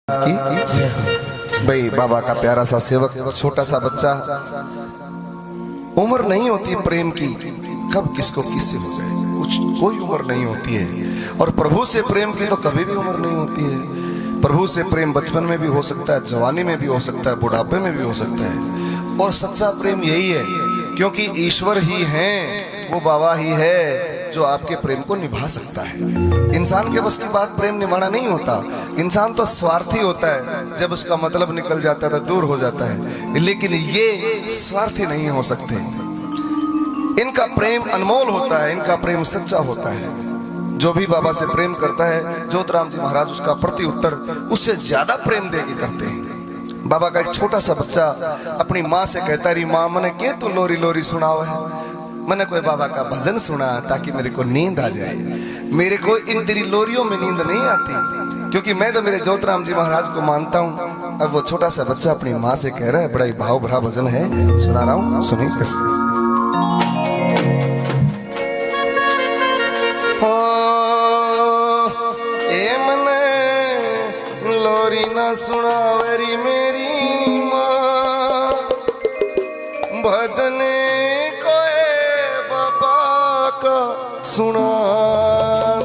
की भाई बाबा का प्यारा सा सेवक, छोटा सा बच्चा। उम्र नहीं होती प्रेम की, कब किसको किससे हो जाए, कुछ कोई उम्र नहीं होती है। और प्रभु से प्रेम की तो कभी भी उम्र नहीं होती है। प्रभु से प्रेम बचपन में भी हो सकता है, जवानी में भी हो सकता है, बुढ़ापे में भी हो सकता है। और सच्चा प्रेम यही है, क्योंकि ईश्वर ही है, वो बाबा ही है जो आपके प्रेम को निभा सकता है। इंसान के बस की बात प्रेम निभाना नहीं होता। इंसान तो स्वार्थी होता है, जब उसका मतलब निकल जाता है तो दूर हो जाता है, लेकिन ये स्वार्थी नहीं हो सकते। इनका प्रेम अनमोल होता है, इनका प्रेम सच्चा होता है। जो भी बाबा से प्रेम करता है, ज्योतिराम जी महाराज उसका प्रति उत्तर उससे ज्यादा प्रेम दे के करते हैं। बाबा का एक छोटा सा बच्चा अपनी माँ से कहता रही, माँ मैंने के तू लोरी लोरी सुनाओ है, मैंने कोई बाबा का भजन सुना ताकि मेरे को नींद आ जाए। मेरे को इन तेरी लोरियों में नींद नहीं आती, क्योंकि मैं तो मेरे ज्योतिराम जी महाराज को मानता हूँ। अब वो छोटा सा बच्चा अपनी माँ से कह रहा है, बड़ा ही भाव भरा भजन है, सुना रहा हूँ, सुनिए कैसे। लोरी ना सुनावेरी मेरी माँ, भजन सुना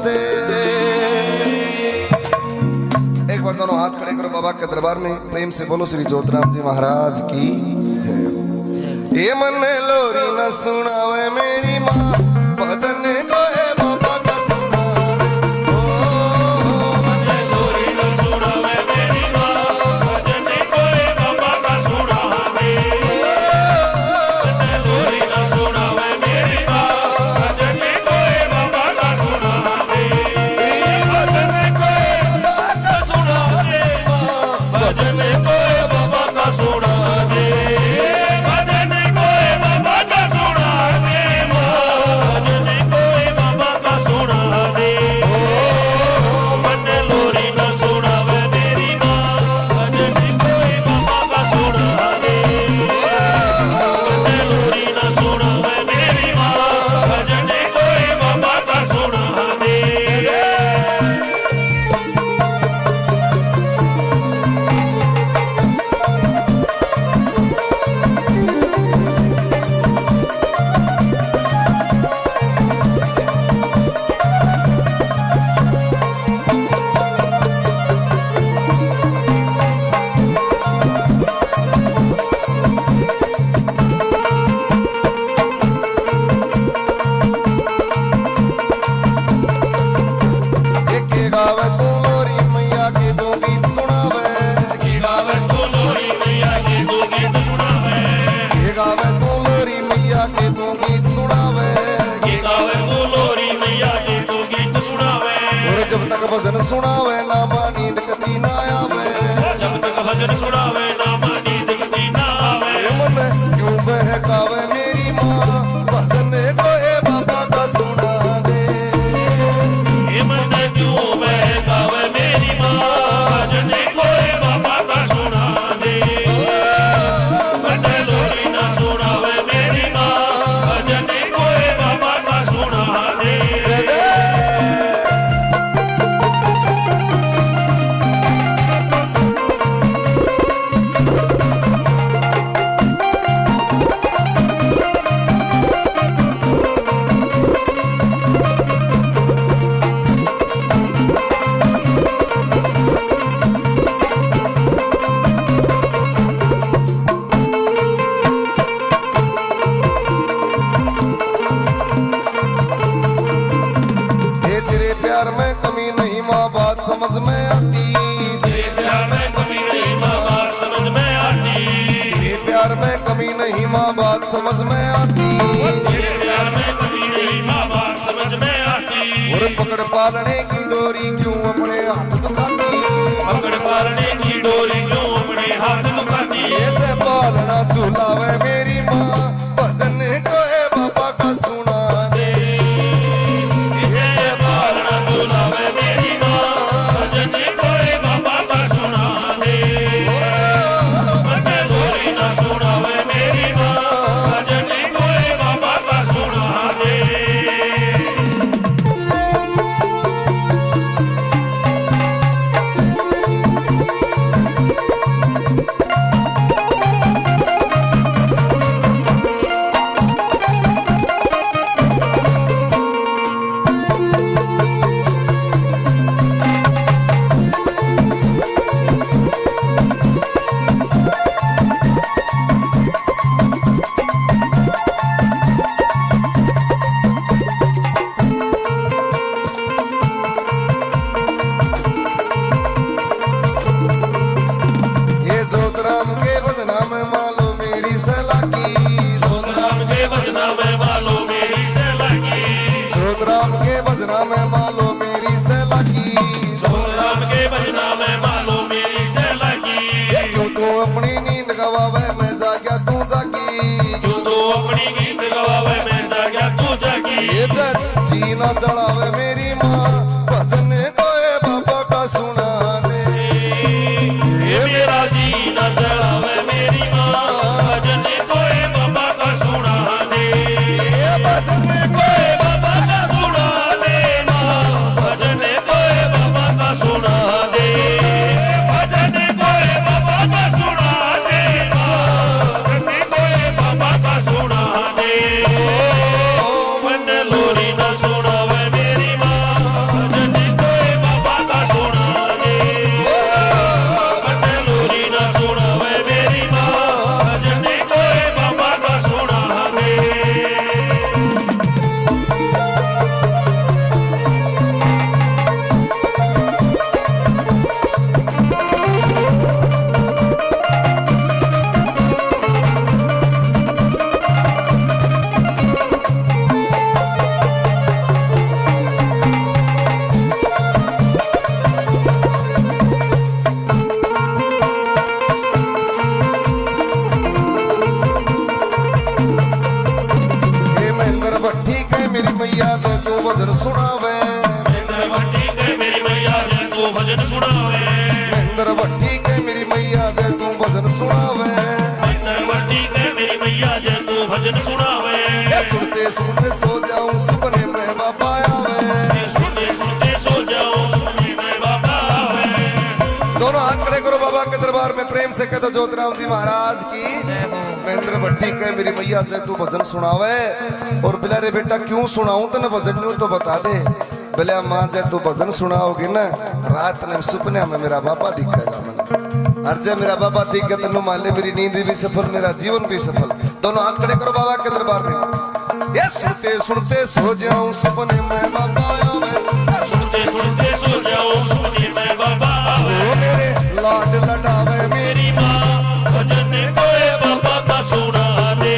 दे। एक बार दोनों हाथ खड़े करो बाबा के दरबार में, प्रेम से बोलो श्री ज्योतिराम जी महाराज की जय। ये मन लोरी न सुनावे मेरी माँ, भजन को है बाबा का सुना दे। ओ मन लोरी न सुनावे मेरी माँ, भजन को है बाबा का सुना दे। मन लोरी न सुनावे मेरी माँ, जब तक भजन सुनावे नामा नींद कती ना आवे, जब तक भजन सुनावे नामा नींद कती ना आवे। मन क्यों बहकावे मेरी माँ, भजन को है बाबा का सुना दे। ये मन क्यों बहकावे मेरी माँ, भजन को है बाबा का सुना दे। मन लोरी ना सुनावे मेरी माँ, भजन को है बाबा का सुना दे। समझ में आती, तेरे प्यार में कमी नहीं माँ बात समझ में आती। तेरे प्यार में कमी नहीं माँ बात समझ में आती। तेरे प्यार में कमी नहीं माँ बात समझ में आती। और पकड़ पालने की डोरी क्यों अपने हाथ दुखाती, पकड़ पालने की डोरी क्यों अपने हाथ दुखाती। ऐसे पालना झूलावे मेरी माँ, भजन को है बाबा का सुना दे। ऐसे पालना झूलावे मेरी माँ, सुनावे मेरी माँ, भजन को बाबा का सुना दे। जलावे मेरी माँ भजन कोई बाबा का सुना दे ये मेरा जी न जलावे मेरी माँ भजन कोई बाबा का सुना दे ये भजन कोई बाबा का सुना दे माँ भजन कोई बाबा का सुना दे भजन कोई बाबा का सुना दे माँ भजन कोई बाबा का सुना दे मन लोरी न सुनावे मेरी माँ भजन कोई बाबा का सुना दे मन लोरी न सुनावे मेरी माँ भजन कोई बाबा का सुना दे हे महेंद्र भट्टी के मेरी मैया जय को भजन सुनावे महेंद्र भट्टी के मेरी मैया जय को भजन सुनावे महेंद्र भट्टी के मेरी मैया जय को भजन सुनावे महेंद्र भट्टी के मेरी मैया जय को भजन सुनावे ये सुनते सुनते सो जाऊं सपने में बाबा आवे सुनते सुनते सो जाओ सपने में बाबा आवे दोनों हाथ खड़े करो बाबा के दरबार में प्रेम से कहते ज्योतिराम जी महाराज की महेंद्र भट्टी के मेरी मैया जय तू भजन सुनावे और बिला रे बेटा क्यों सुनाऊं तने भजन न्यू तो बता दे बिला माँ जय तू भजन सुनाओगी ना रात ने सुपने में मेरा बाबा दिखेगा मैंने हर जय मेरा बाबा दिख गया तेन मान ले मेरी नींद भी सफल मेरा जीवन भी सफल दोनों हाथ खड़े करो बाबा के दरबार में ये सुनते सुनते सो जाऊं सपने में बाबा आवे सुनते सुनते सो जाओ सपने में बाबा आवे ओ मेरे लाड लडावे मेरी माँ भजन कोई बाबा का सुना दे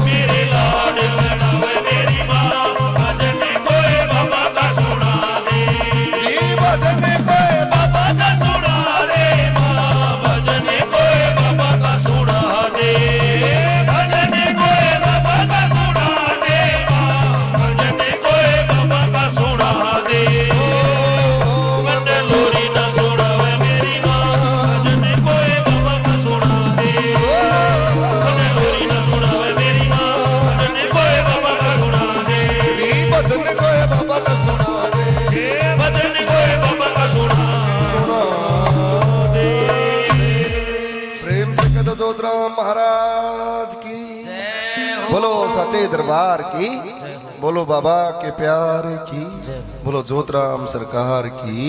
मेरे लाड लड़ावे मेरी माँ भजन कोई बाबा का सुना दे मेरी भजन कोई बाबा का सुना दे माँ भजन कोई बाबा का सुना दे भजन कोई बाबा का सुना दे माँ भजन कोई बाबा का सुना दे मन लोरी न सुनावे मेरी माँ भजन कोई बाबा का सुना दे मन लोरी न सुनावे मेरी माँ भजन कोई बाबा का सुना दे मेरी भजन कोई बाबा का सुना दे भजन कोई बाबा का सुना दे प्रेम से कह दो ज्योतिराम महाराज की बोलो सच्चे दरबार की बोलो बाबा के प्यार की बोलो ज्योतिराम सरकार की